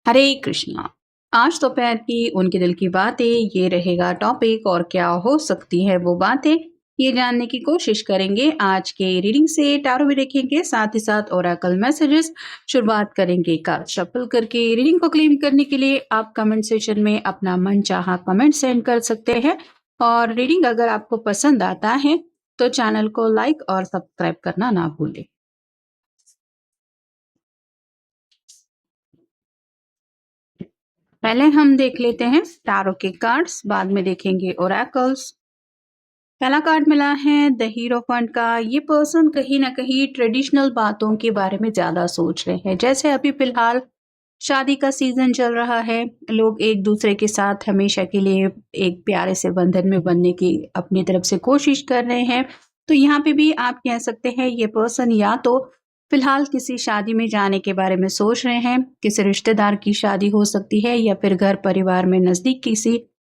हरे कृष्णा। आज दोपहर की उनके दिल की बातें ये रहेगा टॉपिक, और क्या हो सकती है वो बातें ये जानने की कोशिश करेंगे। आज के रीडिंग से टैरो भी देखेंगे, साथ ही साथ ओरेकल मैसेजेस। शुरुआत करेंगे कार्ड शफल करके। रीडिंग को क्लेम करने के लिए आप कमेंट सेक्शन में अपना मनचाहा कमेंट सेंड कर सकते हैं। और रीडिंग अगर आपको पसंद आता है तो चैनल को लाइक और सब्सक्राइब करना ना भूलें। पहले हम देख लेते हैं टैरो के कार्ड्स, बाद में देखेंगे ओरेकल्स। पहला कार्ड मिला है द हीरो फंड का। ये पर्सन कहीं ना कहीं ट्रेडिशनल बातों के बारे में ज्यादा सोच रहे हैं। जैसे अभी फिलहाल शादी का सीजन चल रहा है, लोग एक दूसरे के साथ हमेशा के लिए एक प्यारे से बंधन में बनने की अपनी तरफ से कोशिश कर रहे हैं। तो यहाँ पे भी आप कह सकते हैं ये पर्सन या तो फिलहाल किसी शादी में जाने के बारे में सोच रहे हैं, किसी रिश्तेदार की शादी हो सकती है, या फिर घर परिवार में नजदीक किसी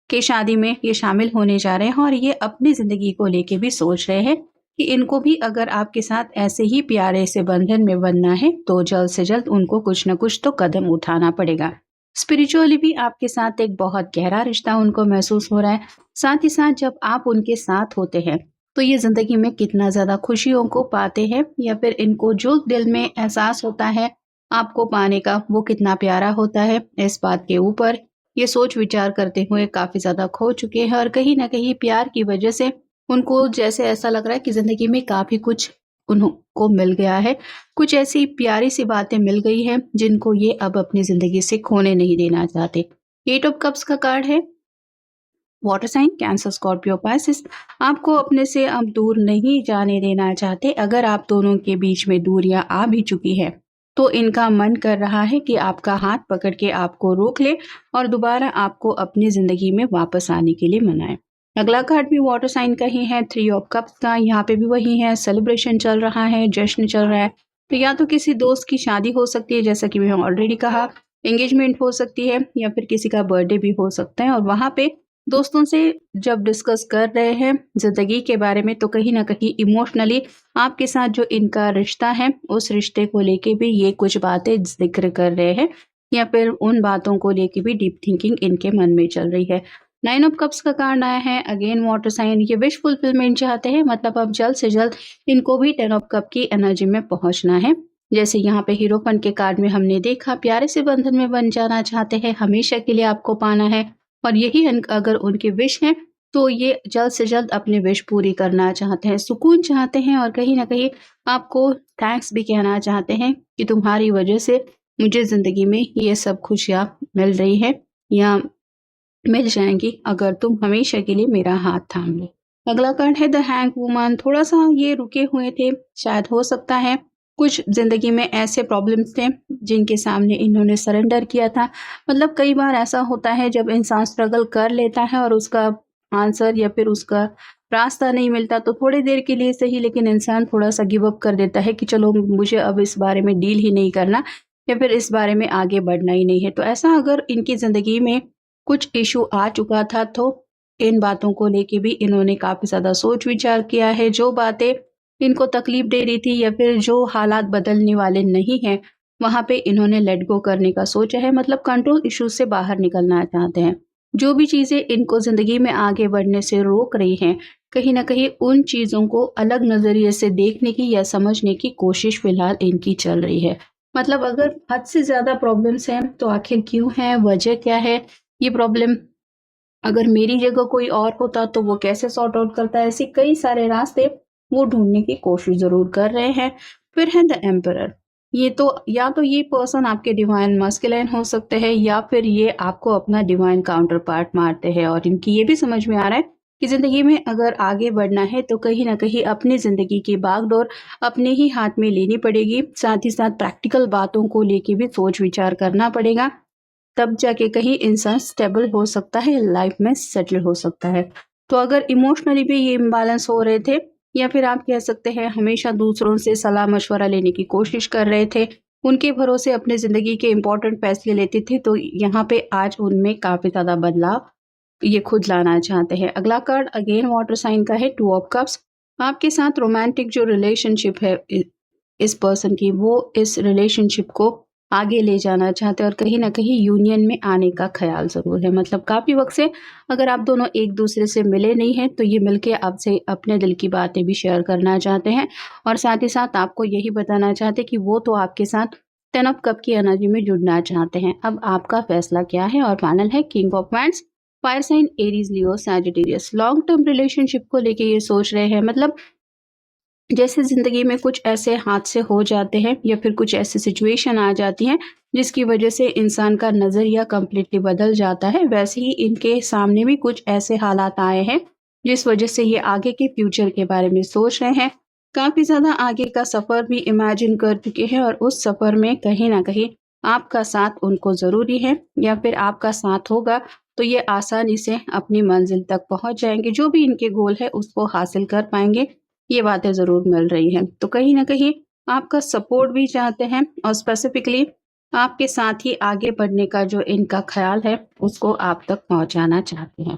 के शादी में ये शामिल होने जा रहे हैं। और ये अपनी जिंदगी को लेके भी सोच रहे हैं कि इनको भी अगर आपके साथ ऐसे ही प्यारे से बंधन में बनना है तो जल्द से जल्द उनको कुछ न कुछ तो कदम उठाना पड़ेगा। स्पिरिचुअली भी आपके साथ एक बहुत गहरा रिश्ता उनको महसूस हो रहा है। साथ ही साथ जब आप उनके साथ होते हैं तो ये जिंदगी में कितना ज्यादा खुशियों को पाते हैं, या फिर इनको जो दिल में एहसास होता है आपको पाने का वो कितना प्यारा होता है, इस बात के ऊपर ये सोच विचार करते हुए काफी ज्यादा खो चुके हैं। और कहीं ना कहीं प्यार की वजह से उनको जैसे ऐसा लग रहा है कि जिंदगी में काफी कुछ उनको मिल गया है। कुछ ऐसी प्यारी सी बातें मिल गई हैं जिनको ये अब अपनी जिंदगी से खोने नहीं देना चाहते। एट ऑफ कप्स का कार्ड है water sign Cancer Scorpio Pisces. आपको अपने से अब दूर नहीं जाने देना चाहते। अगर आप दोनों के बीच में दूरियां आ भी चुकी है तो इनका मन कर रहा है कि आपका हाथ पकड़ के आपको रोक ले और दोबारा आपको अपनी जिंदगी में वापस आने के लिए मनाए। अगला कार्ड भी वाटर साइन का ही है, थ्री ऑफ कप्स का। यहाँ पे भी वही है, सेलिब्रेशन चल रहा है, जश्न चल रहा है। तो या तो किसी दोस्त की शादी हो सकती है, जैसा कि मैंने ऑलरेडी कहा, एंगेजमेंट हो सकती है, या फिर किसी का बर्थडे भी हो सकता है। और वहां पे दोस्तों से जब डिस्कस कर रहे हैं जिंदगी के बारे में तो कहीं ना कहीं इमोशनली आपके साथ जो इनका रिश्ता है उस रिश्ते को लेके भी ये कुछ बातें जिक्र कर रहे हैं, या फिर उन बातों को लेके भी डीप थिंकिंग इनके मन में चल रही है। नाइन ऑफ कप्स का कार्ड आया है अगेन वाटर साइन। ये विश फुलफिलमेंट चाहते हैं, मतलब अब जल्द से जल्द इनको भी टेन ऑफ कप की एनर्जी में पहुंचना है। जैसे यहाँ पे हीरोपन के कार्ड में हमने देखा, प्यारे से बंधन में बन जाना चाहते हैं, हमेशा के लिए आपको पाना है। और यही अगर उनकी विश है तो ये जल्द से जल्द अपनी विश पूरी करना चाहते हैं, सुकून चाहते हैं, और कहीं ना कहीं आपको थैंक्स भी कहना चाहते हैं कि तुम्हारी वजह से मुझे जिंदगी में ये सब खुशियाँ मिल रही है, या मिल जाएंगी अगर तुम हमेशा के लिए मेरा हाथ थाम लो। अगला कार्ड है द हैंग वुमन। थोड़ा सा ये रुके हुए थे, शायद हो सकता है कुछ जिंदगी में ऐसे प्रॉब्लम्स थे जिनके सामने इन्होंने सरेंडर किया था। मतलब कई बार ऐसा होता है जब इंसान स्ट्रगल कर लेता है और उसका आंसर या फिर उसका रास्ता नहीं मिलता तो थोड़ी देर के लिए सही, लेकिन इंसान थोड़ा सा गिव अप कर देता है कि चलो मुझे अब इस बारे में डील ही नहीं करना, या फिर इस बारे में आगे बढ़ना ही नहीं है। तो ऐसा अगर इनकी जिंदगी में कुछ इशू आ चुका था तो इन बातों को लेके भी इन्होंने काफी ज्यादा सोच विचार किया है। जो बातें इनको तकलीफ दे रही थी या फिर जो हालात बदलने वाले नहीं हैं वहां पे इन्होंने लेट गो करने का सोचा है, मतलब कंट्रोल इश्यूज से बाहर निकलना चाहते हैं। जो भी चीजें इनको जिंदगी में आगे बढ़ने से रोक रही हैं, कहीं ना कहीं उन चीजों को अलग नजरिए से देखने की या समझने की कोशिश फिलहाल इनकी चल रही है। मतलब अगर हद से ज्यादा प्रॉब्लम्स हैं तो आखिर क्यों है, वजह क्या है, ये प्रॉब्लम अगर मेरी जगह कोई और होता तो वो कैसे सॉर्ट आउट करता है, ऐसे कई सारे रास्ते वो ढूंढने की कोशिश जरूर कर रहे हैं। फिर है द एम्परर। ये तो या तो ये पर्सन आपके डिवाइन मस्कुलिन हो सकते हैं, या फिर ये आपको अपना डिवाइन काउंटर पार्ट मारते हैं। और इनकी ये भी समझ में आ रहा है कि जिंदगी में अगर आगे बढ़ना है तो कहीं ना कहीं अपनी जिंदगी की बागडोर अपने ही हाथ में लेनी पड़ेगी। साथ ही साथ प्रैक्टिकल बातों को लेके भी सोच विचार करना पड़ेगा, तब जाके कहीं इंसान स्टेबल हो सकता है, लाइफ में सेटल हो सकता है। तो अगर इमोशनली भी ये इम्बैलेंस हो रहे थे, या फिर आप कह सकते हैं हमेशा दूसरों से सलाह मशवरा लेने की कोशिश कर रहे थे, उनके भरोसे अपने जिंदगी के इंपॉर्टेंट फैसले लेते थे, तो यहाँ पे आज उनमें काफी ज्यादा बदलाव ये खुद लाना चाहते हैं। अगला कार्ड अगेन वाटर साइन का है टू ऑफ कप्स। आपके साथ रोमांटिक जो रिलेशनशिप है इस पर्सन की, वो इस रिलेशनशिप को आगे ले जाना चाहते हैं और कहीं न कहीं यूनियन में आने का ख़्याल ज़रूर है। मतलब काफ़ी वक़्त से अगर आप दोनों एक-दूसरे से मिले नहीं हैं, तो ये मिलके आपसे अपने दिल की बातें भी शेयर करना चाहते हैं और साथ ही साथ आपको यही बताना चाहते हैं कि वो तो आपके साथ 10 ऑफ कप की एनर्जी में जुड़ना चाहते हैं। अब आपका फ़ैसला क्या है? और फाइनल है king of wands, fire sign Aries, Leo, Sagittarius. Long term relationship को लेके ये सोच रहे हैं, मतलब जैसे ज़िंदगी में कुछ ऐसे हादसे हो जाते हैं या फिर कुछ ऐसी सिचुएशन आ जाती हैं जिसकी वजह से इंसान का नज़रिया कंप्लीटली बदल जाता है, वैसे ही इनके सामने भी कुछ ऐसे हालात आए हैं जिस वजह से ये आगे के फ्यूचर के बारे में सोच रहे हैं। काफ़ी ज़्यादा आगे का सफ़र भी इमेजिन कर चुके हैं और उस सफ़र में कहीं न कहीं आपका साथ उनको ज़रूरी है या फिर आपका साथ होगा तो ये आसानी से अपनी मंज़िल तक पहुँच जाएँगे। जो भी इनके गोल है उसको हासिल कर पाएँगे, ये बातें ज़रूर मिल रही हैं। तो कहीं न कहीं आपका सपोर्ट भी चाहते हैं और स्पेसिफ़िकली आपके साथ ही आगे बढ़ने का जो इनका ख़्याल है, उसको आप तक पहुँचाना चाहते हैं।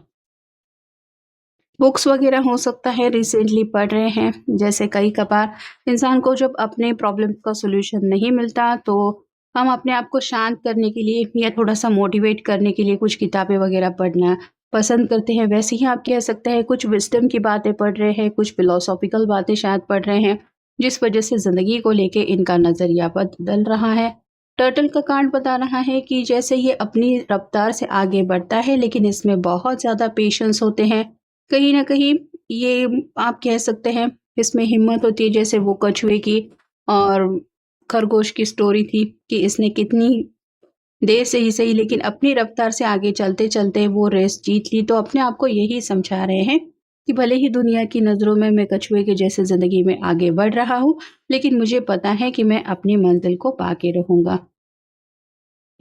बुक्स वग़ैरह हो सकता है रिसेंटली पढ़ रहे हैं, जैसे कई कभार इंसान को जब अपने प्रॉब्लम्स का सॉल्यूशन नहीं मिलता, तो हम अपने आप को शांत करने के लिए या थोड़ा-सा मोटिवेट करने के लिए कुछ किताबें वग़ैरह पढ़ना पसंद करते हैं। वैसे ही आप कह सकते हैं कुछ विज़डम की बातें पढ़ रहे हैं, कुछ फ़िलॉसॉफ़िकल बातें शायद पढ़ रहे हैं, जिस वज़ह से ज़िंदगी को लेके इनका नज़रिया बदल रहा है। टर्टल का कार्ड बता रहा है कि जैसे ये अपनी रफ़्तार से आगे बढ़ता है, लेकिन इसमें बहुत ज़्यादा पेशेंस होते हैं। कहीं न कहीं ये आप कह सकते हैं इसमें हिम्मत होती है, जैसे वो कछुए की और खरगोश की स्टोरी थी कि इसने कितनी देर से ही सही लेकिन अपनी रफ्तार से आगे चलते-चलते वो रेस जीत ली। तो अपने आप को यही समझा रहे हैं कि भले ही दुनिया की नज़रों में मैं कछुए के जैसे ज़िंदगी में आगे बढ़ रहा हूँ, लेकिन मुझे पता है कि मैं अपनी मंज़िल को पाके रहूँगा।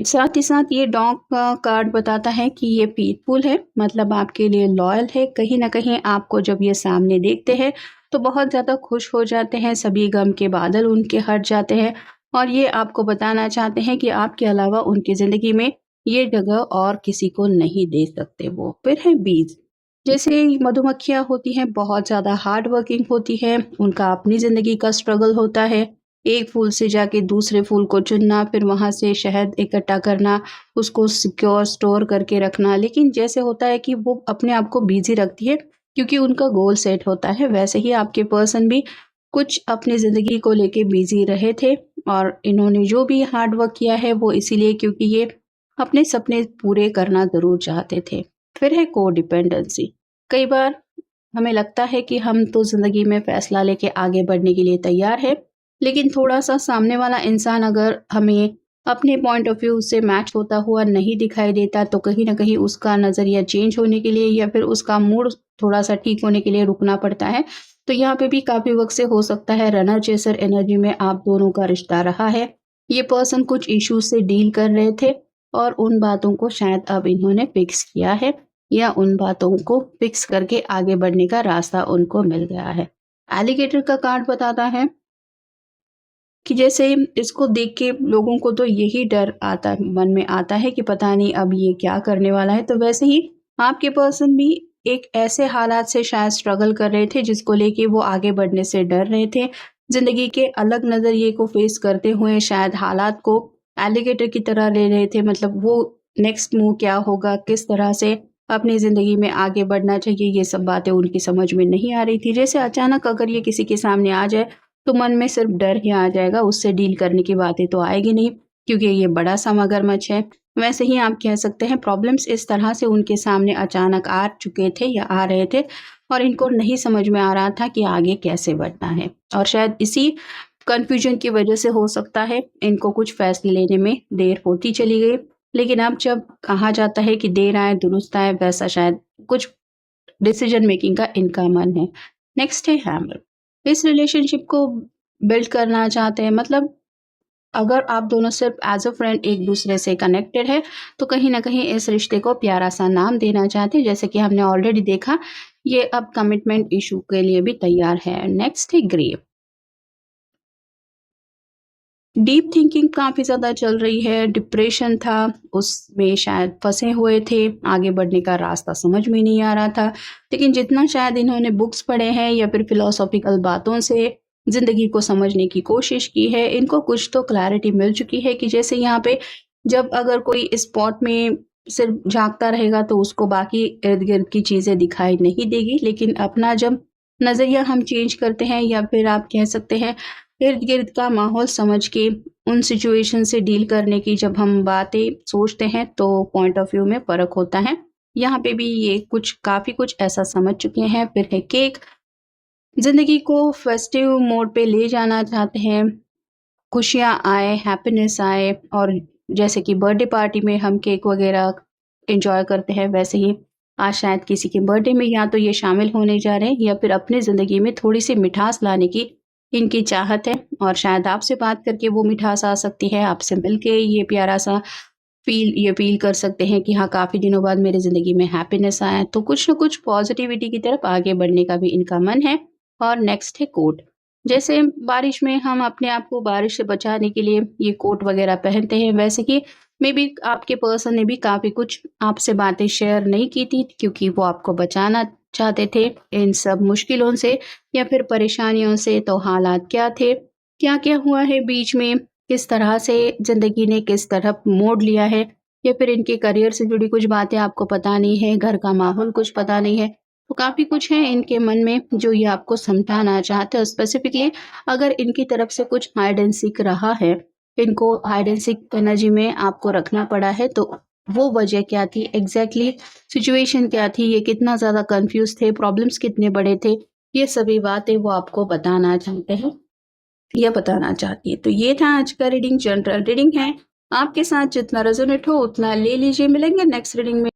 साथ ही साथ ये डॉग का कार्ड बताता है कि ये पीसफुल है, मतलब आपके लिए लॉयल है। कहीं न कहीं आपको जब ये सामने देखते हैं, तो बहुत ज़्यादा खुश हो जाते हैं, सभी गम के बादल उनके हट जाते हैं और ये आपको बताना चाहते हैं कि आपके अलावा उनकी ज़िंदगी में ये जगह और किसी को नहीं दे सकते वो। फिर है बीज़, जैसे मधुमक्खियाँ होती हैं, बहुत ज़्यादा हार्ड वर्किंग होती हैं, उनका अपनी ज़िंदगी का स्ट्रगल होता है। एक फूल से जाके दूसरे फूल को चुनना, फिर वहाँ से शहद इकट्ठा करना, उसको सिक्योर स्टोर करके रखना। लेकिन जैसे होता है कि वो अपने आप को बिज़ी रखती है क्योंकि उनका गोल सेट होता है, वैसे ही आपके पर्सन भी कुछ अपनी ज़िंदगी को लेके बिज़ी रहे थे और इन्होंने जो भी हार्ड वर्क किया है वो इसीलिए क्योंकि ये अपने सपने पूरे करना ज़रूर चाहते थे। फिर है कोडिपेंडेंसी। कई बार हमें लगता है कि हम तो ज़िंदगी में फ़ैसला लेके आगे बढ़ने के लिए तैयार हैं, लेकिन थोड़ा-सा सामने वाला इंसान अगर हमें अपने पॉइंट ऑफ व्यू से मैच होता हुआ नहीं दिखाई देता, तो कहीं न कहीं उसका नज़रिया चेंज होने के लिए या फिर उसका मूड थोड़ा-सा ठीक होने के लिए रुकना पड़ता है। तो यहाँ पे भी काफ़ी वक़्त से हो सकता है रनर चेसर एनर्जी में आप दोनों का रिश्ता रहा है। ये पर्सन कुछ इश्यूज़ से डील कर रहे थे और उन बातों को शायद अब इन्होंने फिक्स किया है या उन बातों को फिक्स करके आगे बढ़ने का रास्ता उनको मिल गया है। एलिगेटर का कार्ड बताता है कि जैसे इसको देख के लोगों को तो यही डर आता मन में आता है कि पता नहीं अब ये क्या करने वाला है। तो वैसे ही आपके पर्सन भी एक ऐसे हालात से शायद स्ट्रगल कर रहे थे जिसको लेके वो आगे बढ़ने से डर रहे थे। ज़िंदगी के अलग नज़रिए को फेस करते हुए शायद हालात को एलिगेटर की तरह ले रहे थे, मतलब वो नेक्स्ट मूव क्या होगा, किस तरह से अपनी ज़िंदगी में आगे बढ़ना चाहिए, ये सब बातें उनकी समझ में नहीं आ रही थी। जैसे अचानक अगर ये किसी के सामने आ जाए तो मन में सिर्फ डर ही आ जाएगा, उससे डील करने की बातें तो आएगी नहीं क्योंकि ये बड़ा-सा मगरमच्छ है। वैसे ही आप कह सकते हैं प्रॉब्लम्स इस तरह से उनके सामने अचानक आ चुके थे या आ रहे थे और इनको नहीं समझ में आ रहा था कि आगे कैसे बढ़ना है और शायद इसी कन्फ्यूजन की वजह से हो सकता है इनको कुछ फैसले लेने में देर होती चली गई। लेकिन अब जब कहा जाता है कि देर आए दुरुस्त आए, वैसा शायद कुछ डिसीजन मेकिंग का इनका मन है। नेक्स्ट है हैमर। इस रिलेशनशिप को बिल्ड करना चाहते हैं, मतलब अगर आप दोनों सिर्फ एज़ अ फ्रेंड एक-दूसरे से कनेक्टेड है, तो कहीं न कहीं इस रिश्ते को प्यारा-सा नाम देना चाहते हैं, जैसे कि हमने ऑलरेडी देखा, ये अब कमिटमेंट इश्यू के लिए भी तैयार है। नेक्स्ट है ग्रेव। डीप थिंकिंग काफ़ी ज़्यादा चल रही है, डिप्रेशन था, उसमें शायद फँसे हुए थे, आगे बढ़ने का रास्ता समझ में नहीं आ रहा था। लेकिन जितना शायद इन्होंने बुक्स पढ़े हैं या फिर फ़िलॉसॉफ़िकल बातों से ज़िंदगी को समझने की कोशिश की है। इनको कुछ तो क्लैरिटी मिल चुकी है कि जैसे यहाँ पे जब अगर कोई स्पॉट में सिर्फ झाँकता रहेगा तो उसको बाकी इर्द-गिर्द की चीज़ें दिखाई नहीं देगी। लेकिन अपना जब नज़रिया हम चेंज करते हैं या फिर आप कह सकते हैं इर्द-गिर्द का माहौल समझ के उन सिचुएशन से डील करने की जब हम बातें सोचते हैं तो पॉइंट ऑफ व्यू में फ़र्क होता है। यहाँ पे भी ये काफ़ी कुछ ऐसा समझ चुके हैं। फिर है केक, ज़िंदगी को फेस्टिव मोड पे ले जाना चाहते हैं, खुशियाँ आए, हैप्पीनेस आए और जैसे कि बर्थडे पार्टी में हम केक वगैरह एन्जॉय करते हैं, वैसे ही आज शायद किसी के बर्थडे में या तो ये शामिल होने जा रहे हैं या फिर अपनी ज़िंदगी में थोड़ी-सी मिठास लाने की इनकी चाहत है और शायद आपसे बात करके वो मिठास आ सकती है, आपसे मिलके ये प्यारा-सा ये फ़ील कर सकते हैं कि हाँ, काफ़ी दिनों बाद मेरी ज़िंदगी में हैप्पीनेस आया है। तो कुछ न कुछ पॉज़िटिविटी की तरफ आगे बढ़ने का भी इनका मन है। और नेक्स्ट है कोट। जैसे बारिश में हम अपने आप को बारिश से बचाने के लिए ये कोट वग़ैरह पहनते हैं, वैसे ही मेबी आपके पर्सन ने भी काफ़ी कुछ आपसे बातें शेयर नहीं की थी क्योंकि वो आपको बचाना चाहते थे इन सब मुश्किलों से या फिर परेशानियों से। तो हालात क्या थे? क्या-क्या हुआ है बीच में? किस तरह से ज़िंदगी ने किस तरफ मोड़ लिया है या फिर इनके करियर से जुड़ी कुछ बातें आपको पता नहीं है, घर का माहौल कुछ पता नहीं है। तो काफ़ी कुछ है इनके मन में जो ये आपको समझाना चाहते हो। स्पेसिफिकली अगर इनकी तरफ से कुछ हाइड एंड सीक रहा है, इनको हाइड एंड सीक एनर्जी में आपको रखना पड़ा है, तो वो वजह क्या थी एग्जैक्टली, सिचुएशन क्या थी, ये कितना ज़्यादा कंफ्यूज थे, प्रॉब्लम्स कितने बड़े थे, ये सभी बातें वो आपको बताना चाहते हैं या बताना चाहती है। तो ये था आज का रीडिंग, जनरल रीडिंग है। आपके साथ जितना रेजोनेट हो उतना ले लीजिए। मिलेंगे नेक्स्ट रीडिंग में।